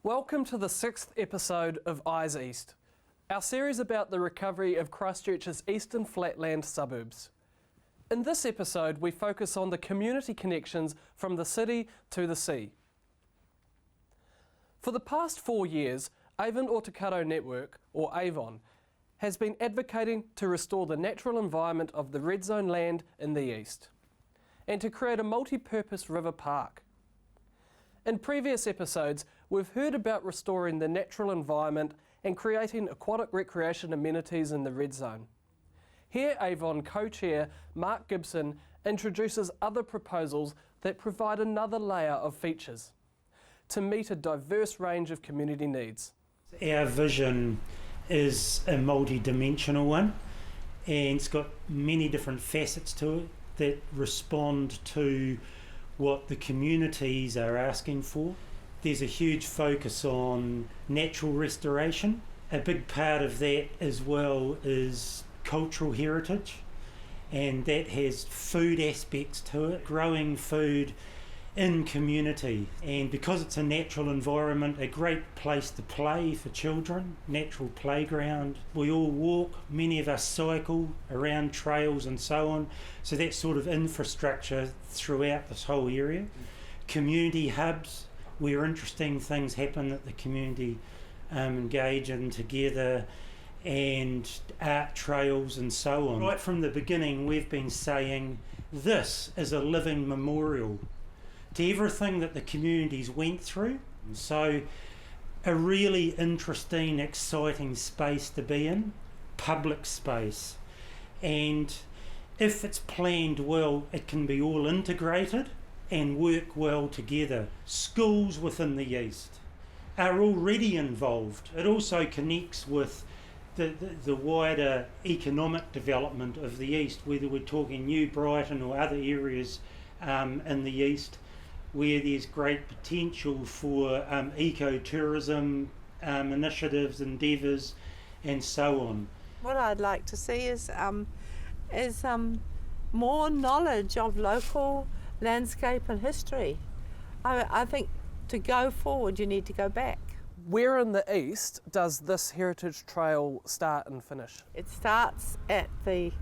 Welcome to the 6th episode of Eyes East, our series about the recovery of Christchurch's eastern flatland suburbs. In this episode, we focus on the community connections from the city to the sea. For the past 4 years, AvON Network, or AvON, has been advocating to restore the natural environment of the red zone land in the east, and to create a multi-purpose river park. In previous episodes, we've heard about restoring the natural environment and creating aquatic recreation amenities in the red zone. Here, AvON Co-Chair Mark Gibson introduces other proposals that provide another layer of features to meet a diverse range of community needs. Our vision is a multi-dimensional one, and it's got many different facets to it that respond to what the communities are asking for. There's a huge focus on natural restoration. A big part of that as well is cultural heritage, and that has food aspects to it, growing food in community. And because it's a natural environment, a great place to play for children, natural playground. We all walk, many of us cycle around trails and so on, so that sort of infrastructure throughout this whole area. Community hubs where interesting things happen that the community engage in together, and art trails and so on. Right from the beginning, we've been saying this is a living memorial to everything that the communities went through. So a really interesting, exciting space to be in, public space. And if it's planned well, it can be all integrated and work well together. Schools within the east are already involved. It also connects with the wider economic development of the east, whether we're talking New Brighton or other areas in the east, where there's great potential for ecotourism initiatives, endeavours, and so on. What I'd like to see is more knowledge of local landscape and history. I think to go forward, you need to go back. Where in the east does this heritage trail start and finish? It starts at the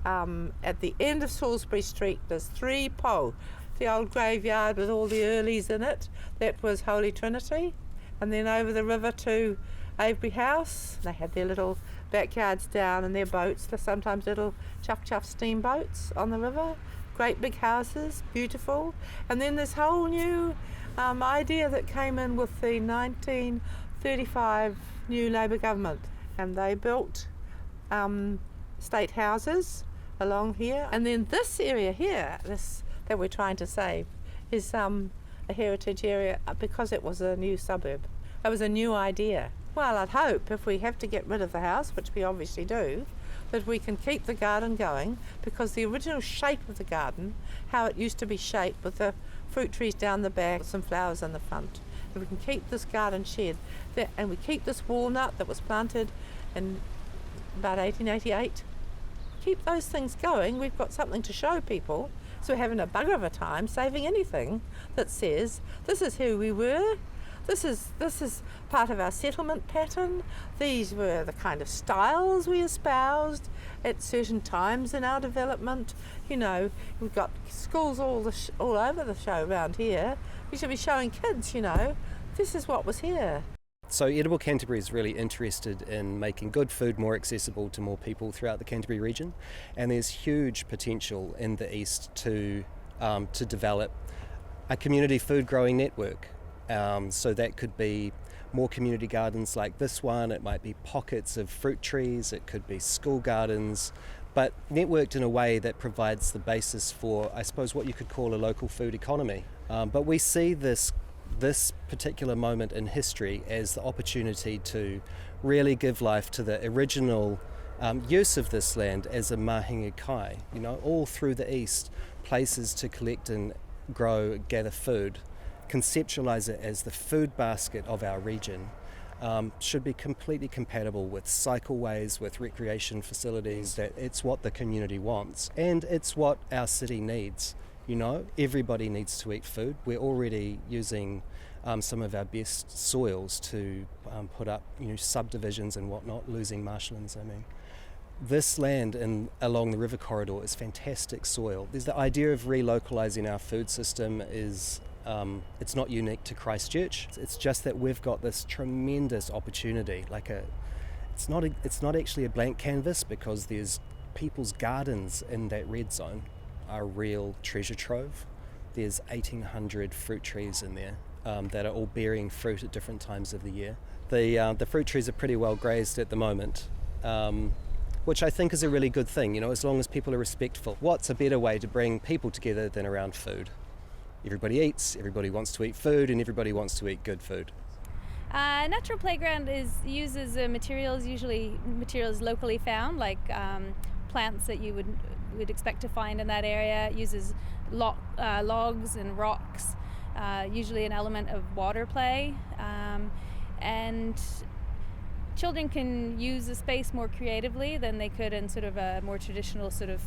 end of Salisbury Street. There's 3 po. The old graveyard with all the earlies in it, that was Holy Trinity. And then over the river to Avebury House. They had their little backyards down and their boats, sometimes little chuff steamboats on the river. Great big houses, beautiful. And then this whole new idea that came in with the 1935 new Labour government. And they built state houses along here. And then this area here, that we're trying to save, is a heritage area because it was a new suburb. It was a new idea. Well, I'd hope if we have to get rid of the house, which we obviously do, that we can keep the garden going, because the original shape of the garden, how it used to be shaped with the fruit trees down the back, some flowers in the front. If we can keep this garden shed, and we keep this walnut that was planted in about 1888, keep those things going, we've got something to show people. So we're having a bugger of a time saving anything that says this is who we were, this is part of our settlement pattern, these were the kind of styles we espoused at certain times in our development. You know, we've got schools all over the show around here. We should be showing kids, you know, this is what was here. So Edible Canterbury is really interested in making good food more accessible to more people throughout the Canterbury region, and there's huge potential in the east to develop a community food growing network. So that could be more community gardens like this one, it might be pockets of fruit trees, it could be school gardens, but networked in a way that provides the basis for, I suppose, what you could call a local food economy. But we see this particular moment in history as the opportunity to really give life to the original use of this land as a mahinga kai, you know, all through the east, places to collect and grow, gather food, conceptualize it as the food basket of our region. Should be completely compatible with cycleways, with recreation facilities, that it's what the community wants and it's what our city needs. You know, everybody needs to eat food. We're already using some of our best soils to put up, subdivisions and whatnot, losing marshlands, I mean. This land along the river corridor is fantastic soil. There's the idea of relocalising our food system is, it's not unique to Christchurch. It's just that we've got this tremendous opportunity. It's not actually a blank canvas, because there's people's gardens in that red zone are a real treasure trove. There's 1,800 fruit trees in there that are all bearing fruit at different times of the year. The fruit trees are pretty well grazed at the moment, which I think is a really good thing, as long as people are respectful. What's a better way to bring people together than around food? Everybody eats, everybody wants to eat food, and everybody wants to eat good food. Natural playground uses materials, usually materials locally found, like plants that you would expect to find in that area. It uses logs and rocks, usually an element of water play, and children can use the space more creatively than they could in sort of a more traditional sort of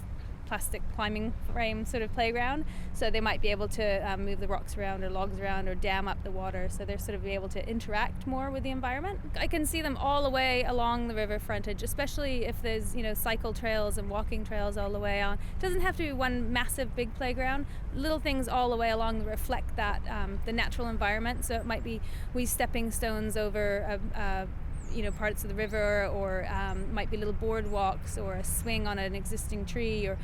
plastic climbing frame sort of playground. So they might be able to move the rocks around or logs around or dam up the water, so they're sort of be able to interact more with the environment. I can see them all the way along the river frontage, especially if there's cycle trails and walking trails all the way on. It doesn't have to be one massive big playground. Little things all the way along reflect that the natural environment. So it might be wee stepping stones over parts of the river, or might be little boardwalks, or a swing on an existing tree, or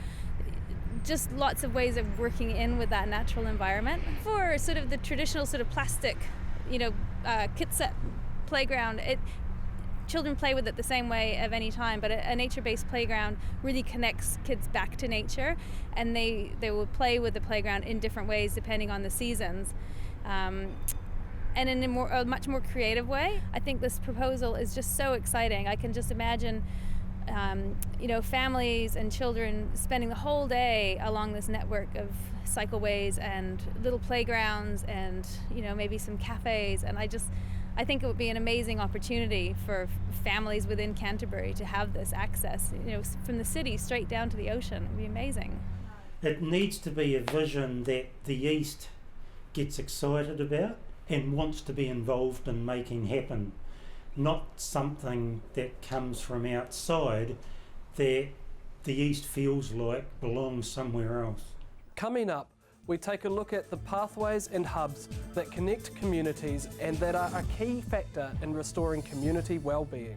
just lots of ways of working in with that natural environment. For sort of the traditional sort of plastic, kit set playground, children play with it the same way of any time, but a nature-based playground really connects kids back to nature, and they will play with the playground in different ways depending on the seasons. And in a much more creative way. I think this proposal is just so exciting. I can just imagine, families and children spending the whole day along this network of cycleways and little playgrounds and, maybe some cafes. And I think it would be an amazing opportunity for families within Canterbury to have this access, from the city straight down to the ocean. It would be amazing. It needs to be a vision that the East gets excited about and wants to be involved in making happen, not something that comes from outside that the East feels like belongs somewhere else. Coming up, we take a look at the pathways and hubs that connect communities and that are a key factor in restoring community well-being.